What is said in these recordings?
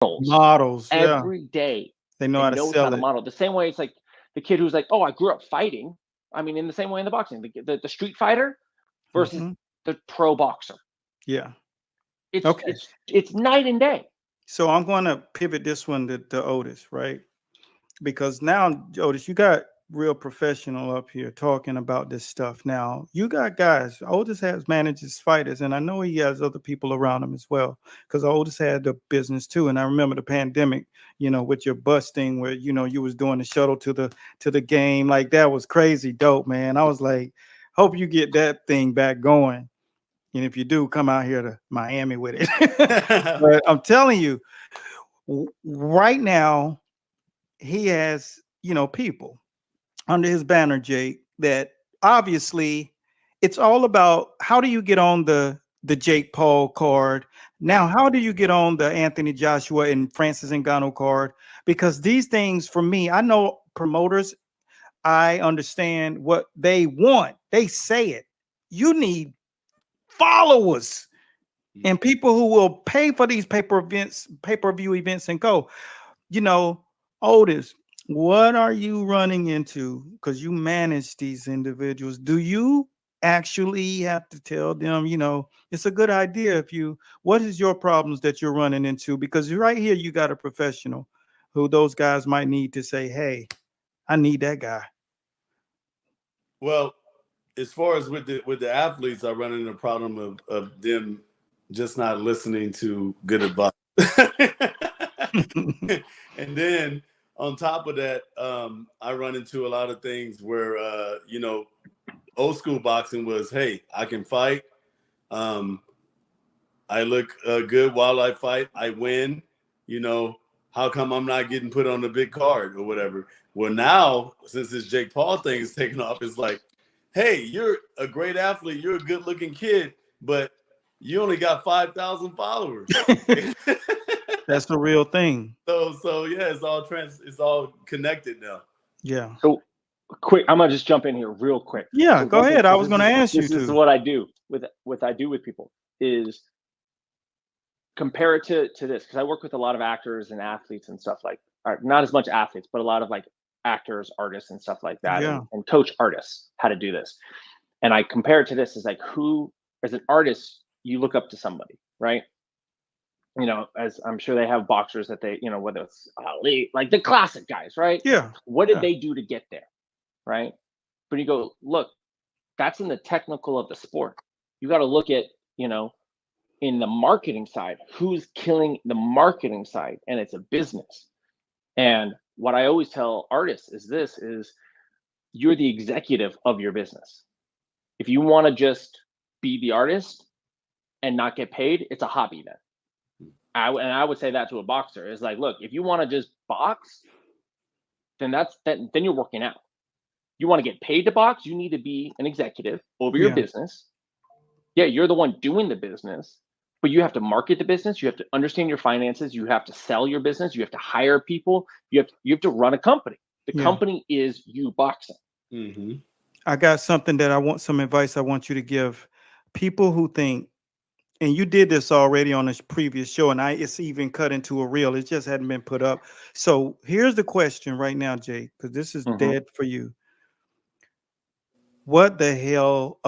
Models, yeah. every day They know how and to knows how sell to it. model. The same way it's like the kid who's like, oh, I grew up fighting. I mean, in the same way in the boxing, the street fighter versus Hmm. the pro boxer. Yeah. It's Okay. it's it's night and day. So I'm going to pivot this one to Otis, right? Because now, Otis, you got real professional up here talking about this stuff. Now, you got guys. Otis has manages fighters, and I know he has other people around him as well. Because Otis had the business too, and I remember the pandemic. With your busting, where you was doing the shuttle to the game, like that was crazy dope, man. I was like, hope you get that thing back going. And if you do, come out here to Miami with it. But I'm telling you, right now he has people under his banner, Jake, that obviously it's all about how do you get on the Jake Paul card. Now, how do you get on the Anthony Joshua and Francis Ngannou card? Because these things, for me, I know promoters, I understand what they want. They say it. You need followers and people who will pay for these pay-per-view events and go. you know, Otis, what are you running into? Because you manage these individuals. Do you actually have to tell them, it's a good idea what is your problems that you're running into? Because right here, you got a professional who those guys might need to say, hey, I need that guy. Well, as far as with the athletes, I run into the problem of them just not listening to good advice. And then on top of that, I run into a lot of things where old school boxing was, hey, I can fight. I look good while I fight. I win. How come I'm not getting put on the big card or whatever? Well, now, since this Jake Paul thing is taking off, it's like, hey, you're a great athlete. You're a good looking kid, but you only got 5,000 followers. That's the real thing. So yeah, it's all connected now. Yeah. So quick, I'm gonna just jump in here real quick. Yeah, So go ahead. I was going to ask you this is to. what I do with people is compare it to this, because I work with a lot of actors and athletes and stuff like, or not as much athletes, but a lot of like actors, artists, and stuff like that, Yeah. and coach artists how to do this. And I compare it to this as like, who, as an artist, you look up to somebody, right? As I'm sure they have boxers that they, whether it's Ali, like the classic guys, right? Yeah. What did Yeah. they do to get there, right? But you go, look, that's in the technical of the sport. You got to look at, in the marketing side, who's killing the marketing side, and it's a business. And what I always tell artists is you're the executive of your business. If you want to just be the artist and not get paid, it's a hobby then. I would say that to a boxer is like, look, if you want to just box, then then you're working out. You want to get paid to box, you need to be an executive over your Yeah. business. Yeah, you're the one doing the business, but you have to market the business. You have to understand your finances. You have to sell your business. You have to hire people. You have to run a company. The Yeah. company is you boxing. Mm-hmm. I got some advice I want you to give people who think, and you did this already on this previous show, and it's even cut into a reel. It just hadn't been put up. So here's the question right now, Jake, because this is dead for you. What the hell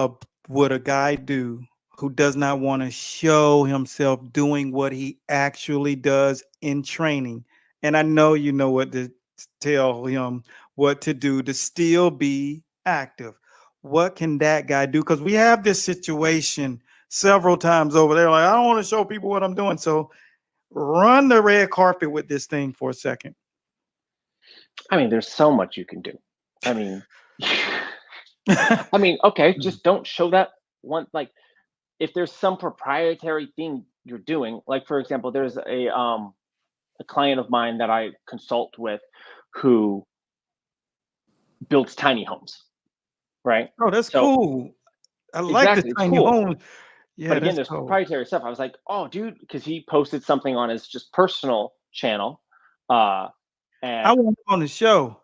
would a guy do who does not want to show himself doing what he actually does in training? And I know you know what to tell him what to do to still be active. What can that guy do? Because we have this situation several times over there. Like, I don't want to show people what I'm doing. So run the red carpet with this thing for a second. I mean, there's so much you can do. I mean, okay, just don't show that one. Like, if there's some proprietary thing you're doing, like for example, there's a client of mine that I consult with who builds tiny homes, right? Oh, that's cool. I like the tiny home. Yeah, but again, there's proprietary stuff. I was like, oh, dude, because he posted something on his just personal channel. And I want him on the show.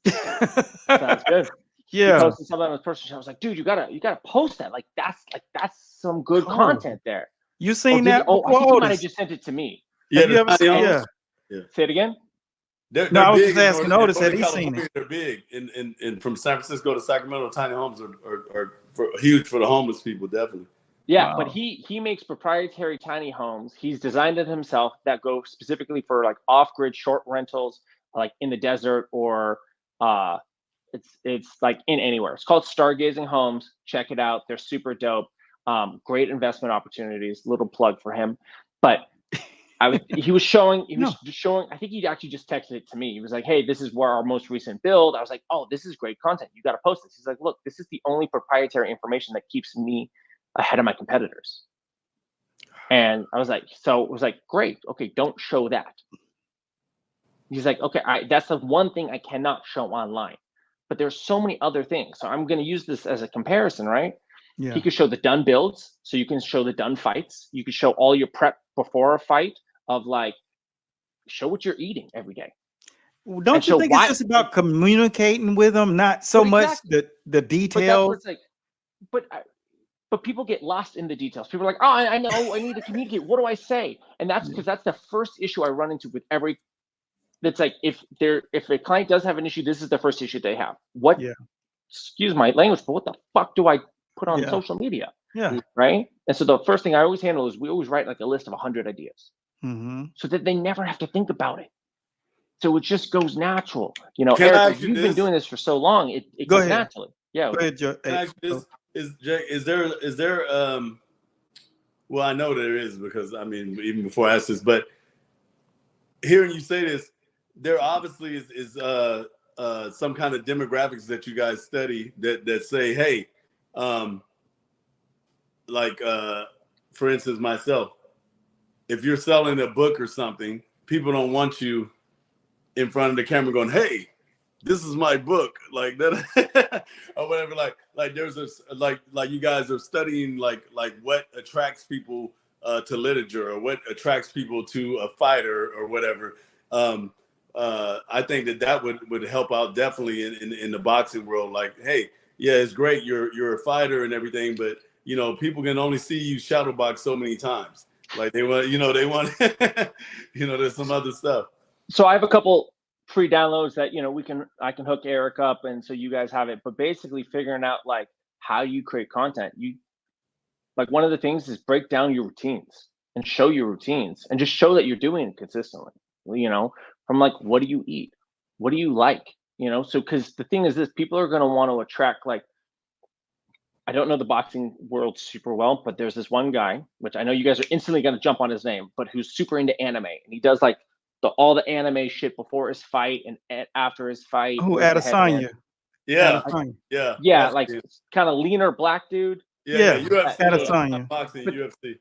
Sounds good. Yeah. He posted something on his personal channel. I was like, dude, you gotta post that. That's some good content there. You seen that? I think you might have just sent it to me. Yeah, Have you the ever tiny seen? homes. Yeah. Say it again. They're No, I was big just asking Otis, had Northern he seen California. it? They're big, and from San Francisco to Sacramento, tiny homes are huge for the homeless people, definitely. Yeah, Wow. but he makes proprietary tiny homes. He's designed it himself that go specifically for like off-grid short rentals, like in the desert or it's like in anywhere. It's called Stargazing Homes. Check it out. They're super dope. Great investment opportunities. Little plug for him. But he was showing, I think he actually just texted it to me. He was like, hey, this is where our most recent build. I was like, oh, this is great content. You got to post this. He's like, look, this is the only proprietary information that keeps me ahead of my competitors. And I was like, great. Okay, don't show that. He's like, okay, that's the one thing I cannot show online. But there's so many other things. So I'm going to use this as a comparison, right? Yeah. He could show the done builds. So you can show the done fights. You could show all your prep before a fight of like, show what you're eating every day. Well, don't you think it's just about communicating with them, not so much the details? But that's what it's like. But people get lost in the details. People are like, oh, I know, I need to communicate. What do I say? And that's because that's the first issue I run into with every. That's like if a client does have an issue, this is the first issue they have. What? Yeah. Excuse my language, but what the fuck do I put on social media? Yeah. Right. And so the first thing I always handle is we always write like a list of 100 ideas, so that they never have to think about it. So it just goes natural. You know, Eric, you've been doing this for so long, it goes naturally. Yeah. Go ahead, Joe. Can I ask you this? Is there well, I know there is, because I mean, even before I ask this, but hearing you say this, there obviously is some kind of demographics that you guys study that say, hey, for instance, myself, if you're selling a book or something, people don't want you in front of the camera going, hey, this is my book, like that, or whatever. Like there's this, like you guys are studying like what attracts people to literature, or what attracts people to a fighter or whatever. I think that would help out definitely in the boxing world. Like, hey, yeah, it's great, you're a fighter and everything, but you know, people can only see you shadow box so many times. Like they want, there's some other stuff. So I have a couple free downloads that I can hook Eric up, and so you guys have it. But basically, figuring out like how you create content. Like one of the things is break down your routines and show your routines, and just show that you're doing it consistently. From like, what do you eat? What do you like? So because the thing is this, people are going to want to attract, like, I don't know the boxing world super well, but there's this one guy, which I know you guys are instantly going to jump on his name, but who's super into anime, and he does like all the anime shit before his fight and after his fight. Who, Adesanya? Yeah. Like kind of leaner black dude. Yeah. UFC. Adesanya. Boxing, UFC.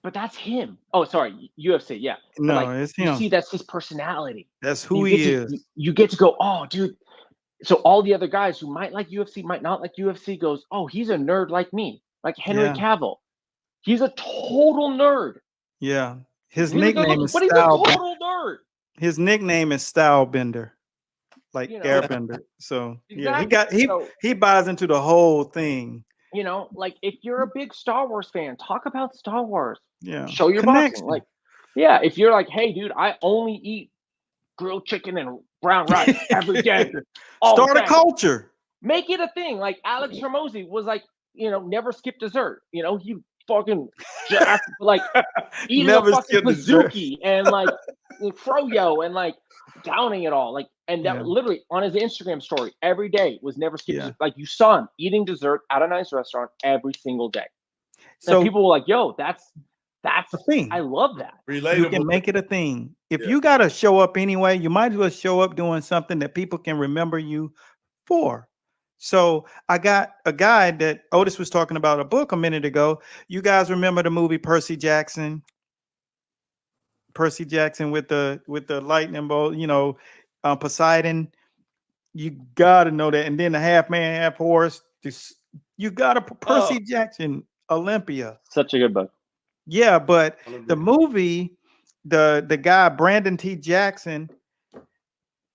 But that's him. Oh, sorry, UFC. Yeah. No, like, it's him. You see, that's his personality. That's who he is. You get to go, oh, dude. So all the other guys who might like UFC, might not like UFC, goes, oh, he's a nerd like me, like Henry Cavill. He's a total nerd. Yeah. His nickname is But he's a total nerd. His nickname is Stylebender, like Airbender. So exactly. he buys into the whole thing. Like if you're a big Star Wars fan, talk about Star Wars. Yeah. Show your boxing. Like, yeah, if you're like, hey, dude, I only eat grilled chicken and brown rice every day. Start a culture. Make it a thing. Like Alex Hormozi was like, never skip dessert. He fucking like eating a fucking Mizuki and like froyo and like downing it all. Like, and that literally on his Instagram story every day was never skip. Like you saw him eating dessert at a nice restaurant every single day. So people were like, yo, that's the thing. I love that. Relatable. You can make it a thing. If you got to show up anyway, you might as well show up doing something that people can remember you for. So I got a guy that Otis was talking about a book a minute ago. You guys remember the movie Percy Jackson? Percy Jackson with the lightning bolt, Poseidon. You got to know that. And then the half man, half horse. You got to Percy Jackson, Olympia. Such a good book. Yeah, but the movie, the guy Brandon T. Jackson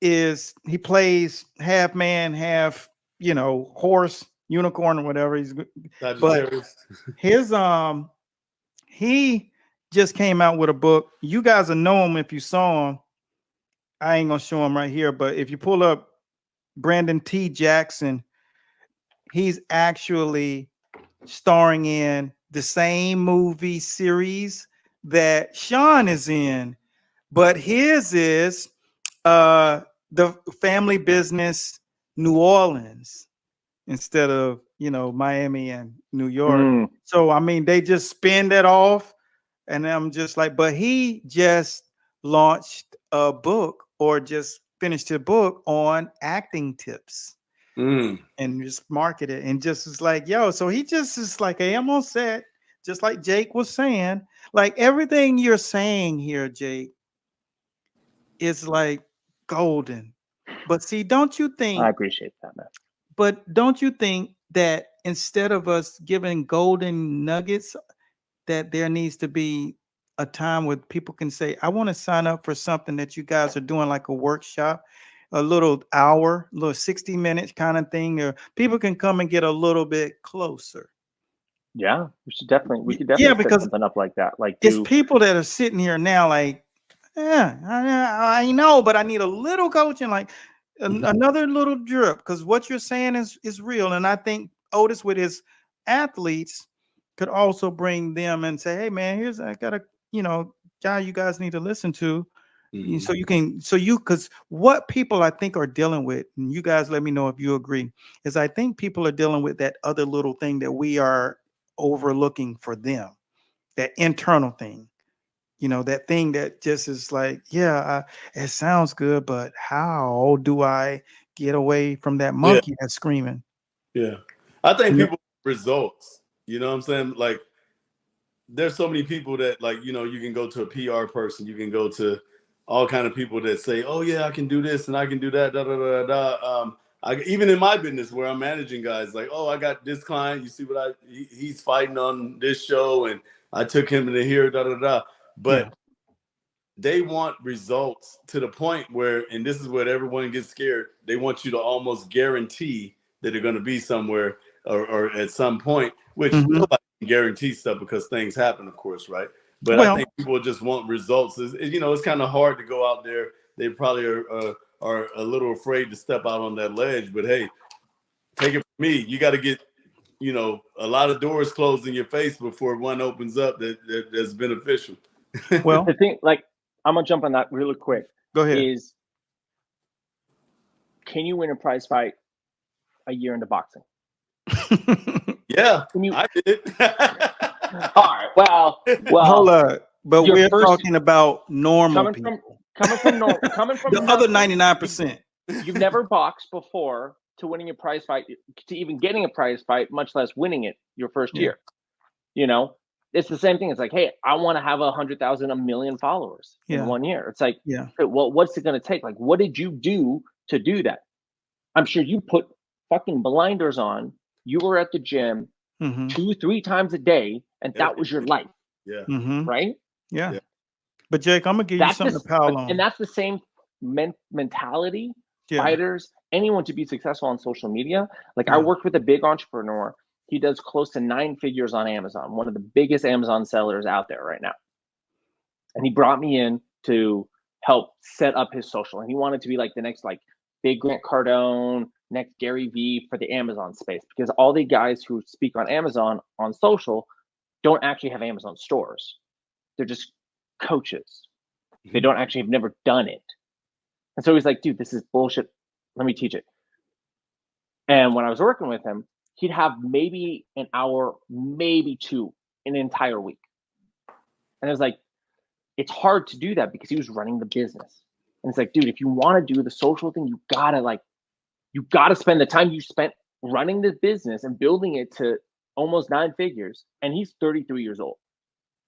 he plays half man, half horse, unicorn, or whatever. But his he just came out with a book. You guys will know him if you saw him. I ain't gonna show him right here, but if you pull up Brandon T. Jackson, he's actually starring in the same movie series that Sean is in, but his is the family business New Orleans instead of Miami and New York. So I mean, they just spin that off, and I'm just like, but he just launched a book or just finished a book on acting tips. And just market it, and just is like, yo, so he just is like, hey, I'm on set, just like Jake was saying. Like everything you're saying here, Jake, is like golden. But see, don't you think? I appreciate that, man. But don't you think that instead of us giving golden nuggets, that there needs to be a time where people can say, I want to sign up for something that you guys are doing, like a workshop, a little hour, little 60 minutes kind of thing, or people can come and get a little bit closer. Yeah, we could definitely Yeah, set because something up like that. Like it's people that are sitting here now like, yeah, I know, but I need a little coaching, like another little drip, because what you're saying is real. And I think Otis with his athletes could also bring them and say, hey man, I got a guy you guys need to listen to. So because what people I think are dealing with, and you guys let me know if you agree, is I think people are dealing with that other little thing that we are overlooking for them, that internal thing, that thing that just is like, yeah, it sounds good, but how do I get away from that monkey that's screaming? Yeah. I think people results, you know what I'm saying? Like, there's so many people that, like, you can go to a PR person, you can go to all kind of people that say, oh yeah, I can do this and I can do that, da da da da. Even in my business where I'm managing guys, like, oh, I got this client, you see what he's fighting on this show, and I took him to here, da da da. But they want results to the point where, and this is where everyone gets scared, they want you to almost guarantee that they're going to be somewhere or at some point, which nobody can guarantee stuff because things happen, of course, right? But I think people just want results. It's kind of hard to go out there. They probably are a little afraid to step out on that ledge. But hey, take it from me. You got to get, a lot of doors closed in your face before one opens up that's beneficial. Well, the thing, like, I'm gonna jump on that really quick. Go ahead. Is, can you win a prize fight a year into boxing? Yeah, I did. All right. Well. Hold on. But we're talking about normal people. Coming from the other 99%. You've never boxed before to winning a prize fight, to even getting a prize fight, much less winning it your first year. It's the same thing. It's like, hey, I want to have 100,000, 1 million followers in 1 year. It's like, well, what's it going to take? Like, what did you do to do that? I'm sure you put fucking blinders on. You were at the gym 2-3 times a day, and that was your life. Yeah. Right? Yeah. But Jake, I'm gonna give you something to pile on. And that's the same mentality. Fighters, anyone to be successful on social media. Like, I worked with a big entrepreneur. He does close to 9 figures on Amazon, one of the biggest Amazon sellers out there right now. And he brought me in to help set up his social. And he wanted to be like the next, like, big Grant Cardone, next Gary Vee for the Amazon space, because all the guys who speak on Amazon on social don't actually have Amazon stores. They're just coaches. They don't actually have never done it. And so he's like, dude, this is bullshit. Let me teach it. And when I was working with him, he'd have maybe an hour, maybe 2 an entire week. And I was like, it's hard to do that because he was running the business. And it's like, dude, if you want to do the social thing, you gotta spend the time you spent running the business and building it to almost 9 figures. And he's 33 years old.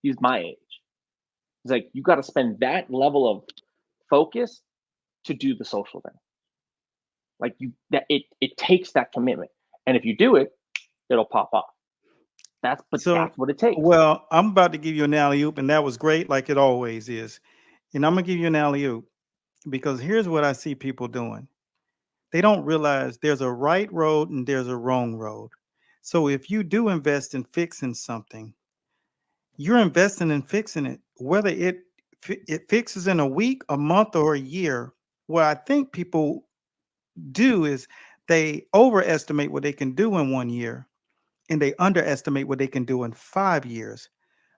He's my age. He's like, you got to spend that level of focus to do the social thing. Like, it takes that commitment. And if you do it, it'll pop off. That's what it takes. Well, I'm about to give you an alley-oop, and that was great, like it always is. And I'm gonna give you an alley-oop because here's what I see people doing. They don't realize there's a right road and there's a wrong road. So if you do invest in fixing something, you're investing in fixing it, whether it fixes in a week, a month, or a year. What I think people do is they overestimate what they can do in 1 year and they underestimate what they can do in 5 years.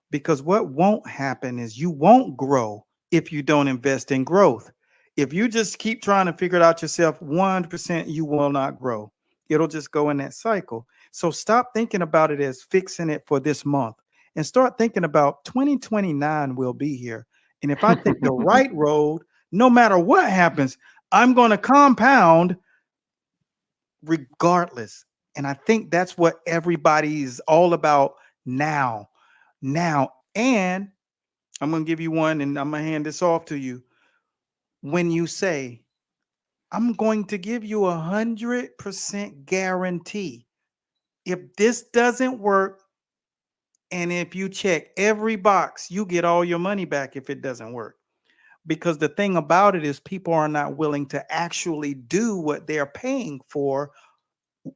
Because what won't happen is you won't grow if you don't invest in growth. If you just keep trying to figure it out yourself, 100% you will not grow. It'll just go in that cycle. So stop thinking about it as fixing it for this month and start thinking about 2029 will be here. And if I take the right road, no matter what happens, I'm going to compound regardless. And I think that's what everybody is all about now. Now, and I'm going to give you one and I'm going to hand this off to you. When you say, I'm going to give you 100% guarantee. If this doesn't work, and if you check every box, you get all your money back if it doesn't work. Because the thing about it is people are not willing to actually do what they're paying for,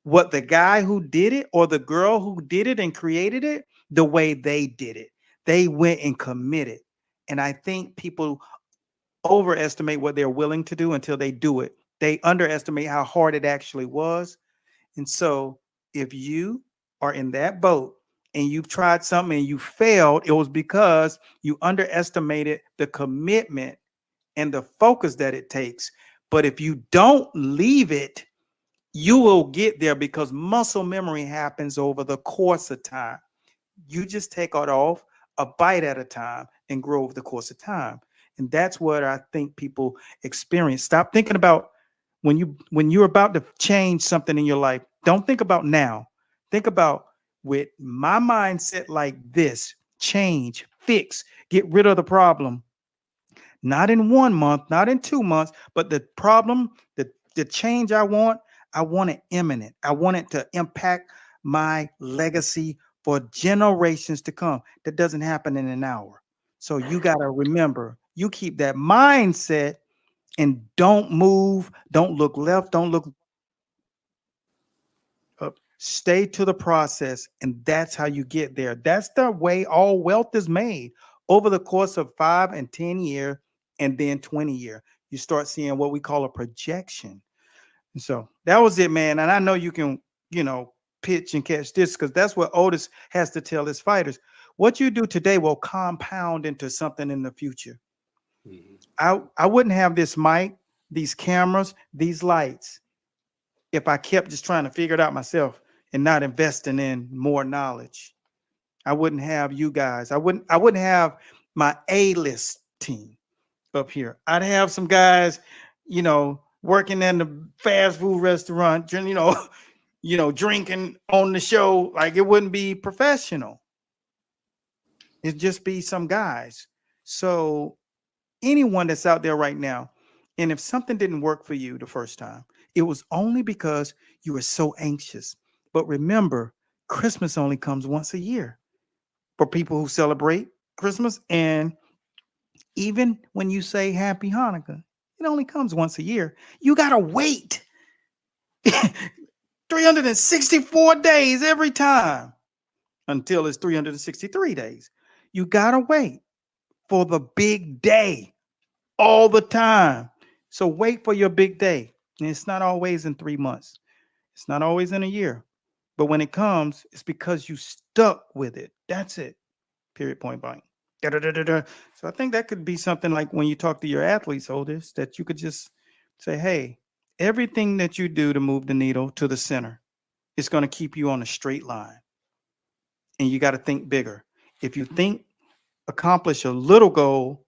what the guy who did it or the girl who did it and created it, the way they did it. They went and committed. And I think people overestimate what they're willing to do until they do it. They underestimate how hard it actually was. And so if you are in that boat and you've tried something and you failed, it was because you underestimated the commitment and the focus that it takes. But if you don't leave it, you will get there because muscle memory happens over the course of time. You just take it off a bite at a time and grow over the course of time. And that's what I think people experience. Stop thinking about when you're about to change something in your life. Don't think about now. Think about with my mindset like this, change, fix, get rid of the problem. Not in 1 month, not in 2 months, but the problem, the change I want it imminent. I want it to impact my legacy for generations to come. That doesn't happen in an hour. So you got to remember, you keep that mindset and don't move, don't look left, don't look up. Stay to the process, and that's how you get there. That's the way all wealth is made over the course of 5 and 10 years, and then 20 years. You start seeing what we call a projection. And so that was it, man. And I know you can, pitch and catch this because that's what Otis has to tell his fighters. What you do today will compound into something in the future. Mm-hmm. I wouldn't have this mic, these cameras, these lights if I kept just trying to figure it out myself and not investing in more knowledge. I wouldn't have you guys. I wouldn't have my A-list team up here. I'd have some guys, working in the fast food restaurant, drinking on the show. Like it wouldn't be professional. It'd just be some guys. So anyone that's out there right now, and if something didn't work for you the first time, it was only because you were so anxious. But remember, Christmas only comes once a year for people who celebrate Christmas. And even when you say Happy Hanukkah, it only comes once a year. You got to wait 364 days every time until it's 363 days. You got to wait for the big day all the time. So wait for your big day. And it's not always in 3 months. It's not always in a year. But when it comes, it's because you stuck with it. That's it. Period, point blank. Da-da-da-da-da. So I think that could be something like when you talk to your athletes, Otis, that you could just say, hey, everything that you do to move the needle to the center is going to keep you on a straight line. And you got to think bigger. If you think accomplish a little goal,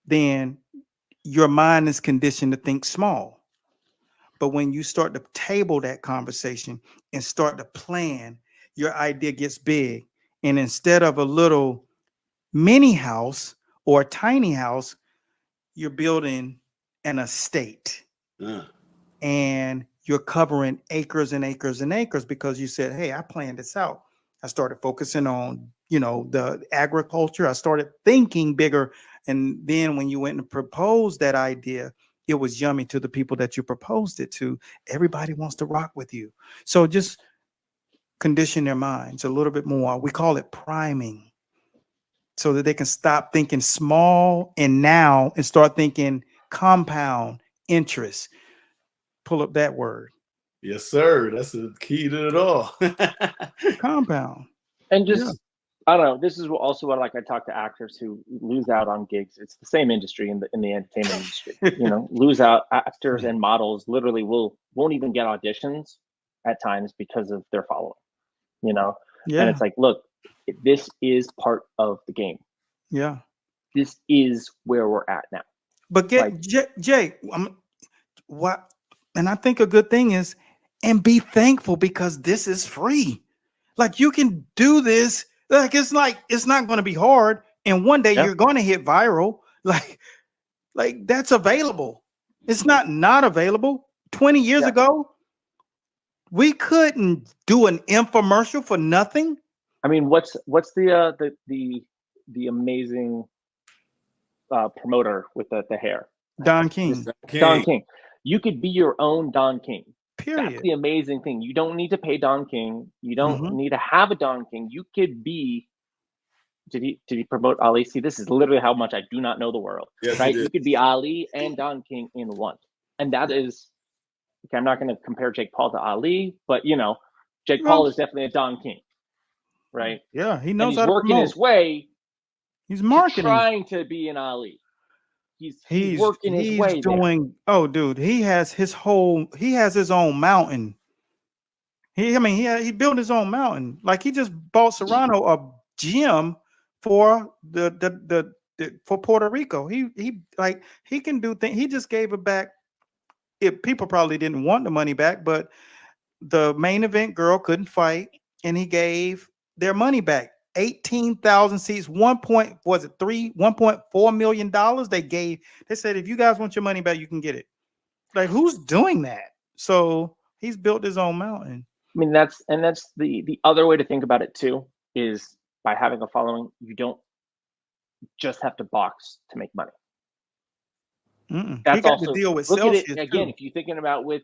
then your mind is conditioned to think small. But when you start to table that conversation and start to plan, your idea gets big. And instead of a little mini house or a tiny house, you're building an estate. And you're covering acres and acres and acres because you said, hey, I planned this out. I started focusing on, the agriculture. I started thinking bigger. And then when you went and proposed that idea, it was yummy to the people that you proposed it to. Everybody wants to rock with you. So just condition their minds a little bit more. We call it priming, so that they can stop thinking small and now and start thinking compound interest. Pull up that word. Yes, sir. That's the key to it all. Compound. And just, I don't know. This is also what, like, I talk to actors who lose out on gigs. It's the same industry in the entertainment industry. You know, lose out actors and models literally won't even get auditions at times because of their following. You know, and it's like, look, this is part of the game. Yeah. This is where we're at now. But get Like, Jay, what? And I think a good thing is, and be thankful because this is free. Like, you can do this. Like it's not going to be hard. And one day you're going to hit viral. Like that's available. It's not available. 20 years ago, we couldn't do an infomercial for nothing. I mean, what's the amazing promoter with the hair? Don King. Don King. You could be your own Don King. Period. That's the amazing thing. You don't need to pay Don King. You don't need to have a Don King. You could be. Did he promote Ali? See, this is literally how much I do not know the world. Yes, right? You could be Ali and Don King in one, and that is. Okay, I'm not going to compare Jake Paul to Ali, but you know, Jake Paul is definitely a Don King, right? Yeah, he knows and he's how working to his way. He's marketing, trying to be an Ali. He's working his he's way doing there. Oh dude, he has his own mountain. He built his own mountain. Like, he just bought Serrano a gym for for Puerto Rico. He can do things. He just gave it back. People probably didn't want the money back, but the main event girl couldn't fight, and he gave their money back. 18,000 seats, $1.4 million they said, if you guys want your money back, you can get it. Like, who's doing that? So he's built his own mountain. I mean, that's the other way to think about it too, is by having a following, you don't just have to box to make money. That's also, to deal with look Celsius at it again, too. if you're thinking about with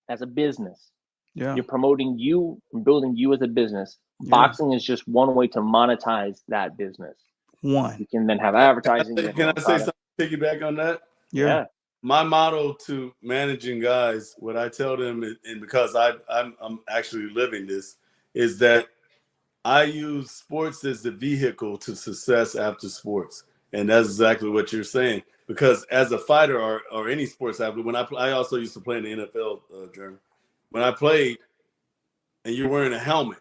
as a business, you're promoting you and building you as a business. Boxing is just one way to monetize that business. You can then have advertising. Can I say something? Piggyback on that? Yeah. My motto to managing guys, what I tell them, and because I'm actually living this, is that I use sports as the vehicle to success after sports, and that's exactly what you're saying. Because as a fighter or any sports athlete, when I also used to play in the NFL, Jeremy. When I played, and you're wearing a helmet,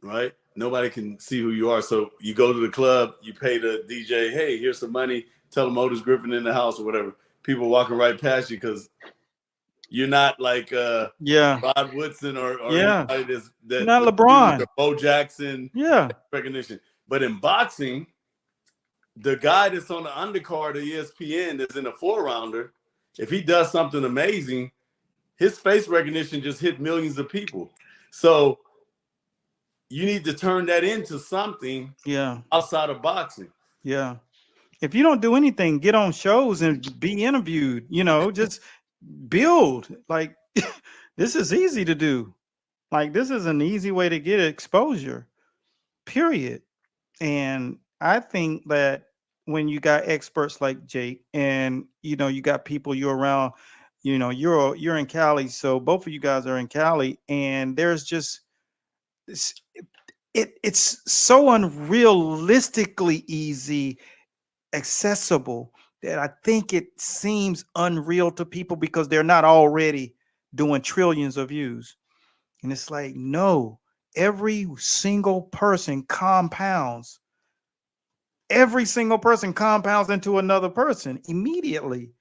right? Nobody can see who you are. So you go to the club, you pay the DJ, hey, here's some money, tell them Otis Griffin in the house or whatever. People walking right past you because you're not like Rod Woodson or anybody that's not LeBron, Bo Jackson, recognition. But in boxing, the guy that's on the undercard of ESPN that's in a 4-rounder, if he does something amazing, his face recognition just hit millions of people. So you need to turn that into something outside of boxing. Yeah. If you don't do anything, get on shows and be interviewed, just build. Like, this is easy to do. Like, this is an easy way to get exposure, period. And I think that when you got experts like Jake and, you got people you're around, you're in Cali. So both of you guys are in Cali, and there's just, it's so unrealistically easy, accessible, that I think it seems unreal to people because they're not already doing trillions of views. And it's like, no, every single person compounds. Every single person compounds into another person immediately,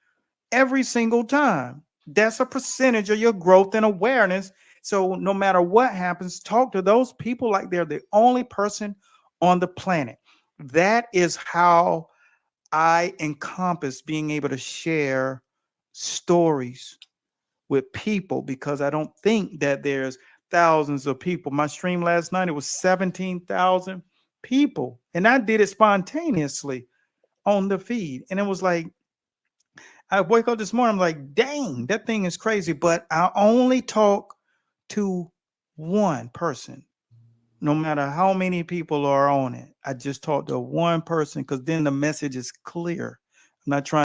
every single time. That's a percentage of your growth and awareness. So no matter what happens, talk to those people like they're the only person on the planet. That is how I encompass being able to share stories with people, because I don't think that there's thousands of people. My stream last night, it was 17,000 people, and I did it spontaneously on the feed. And it was like, I wake up this morning, I'm like, dang, that thing is crazy. But I only talk to one person. No matter how many people are on it, I just talk to one person because then the message is clear. I'm not trying